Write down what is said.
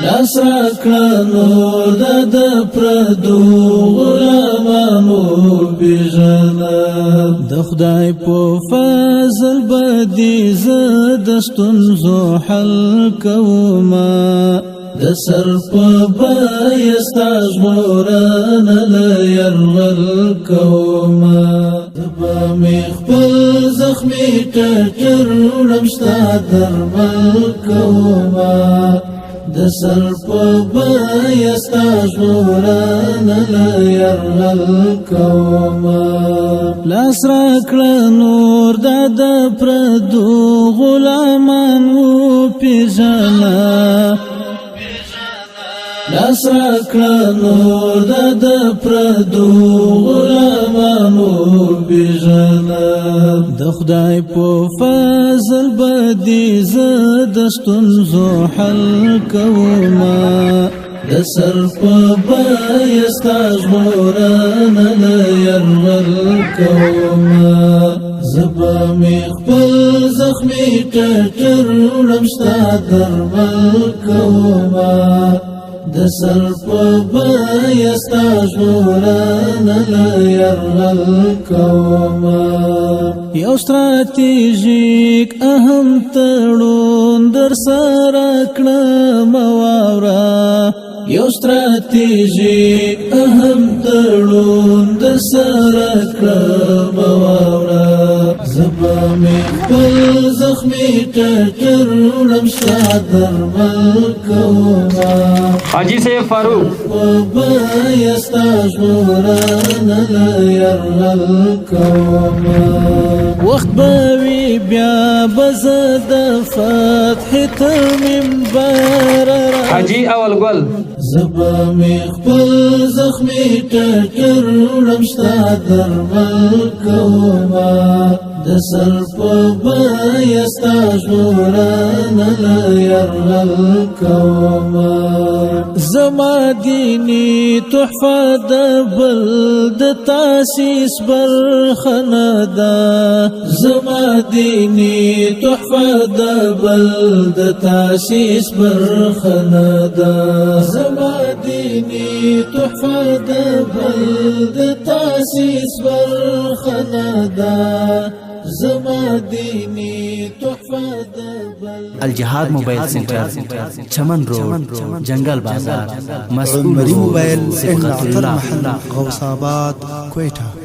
لاس راکړه نور د پردو غلامانو پیژنه د خدای په فضل بدی زه د ستونزو حل کومه د سر په بیه ستا ژغورنه له یرغل کومه زه به مې خپل زخمي ټټر وړم ستا درمل کومه د سر په بیه ستا ژغورنه له یرغل کومه لاس راکړه نور د پردو غلامانو پیژنه لاس راکړه نور د پردو غلامانو پیژنه د خدای په فضل بدی زه د ستونزو حل کومه د سر په بیه ستا ژغورنه له یرغل کومه زه به مې خپل زخمي ټټر وړم ستا درمل کومه د سر په بیه ستا ژغورنه له یرغل کومه یو ستراتیژیک اهم تړون در سره کړم واوره یو ستراتیژیک اهم تړون در سره کړم واوره زه به مې خپل زخمي ټټر وړم ستا درمل کومه حاجی صاحب فاروق بیه ستا ژغورنه له یرغل کومه وخت به وي بیا به زه د فتحې تر منبره حاجی اول ګل زه به مې خپل زخمي ټټر وړم ستا درمل کومه د سر په بیه ستا ژغورنه له یرغل کومه زما دیني تحفه د بل د تاسیس برخه نه ده زما دیني تحفه د بل د تاسیس برخه نه ده زما دیني تحفه د بل د تاسیس برخه نه ده زما دینی تحفه د بل الجهاد موبایل سنټر چمن روډ جنگل بازار مسعود موبایل ان عطر محل غوث آباد کويټه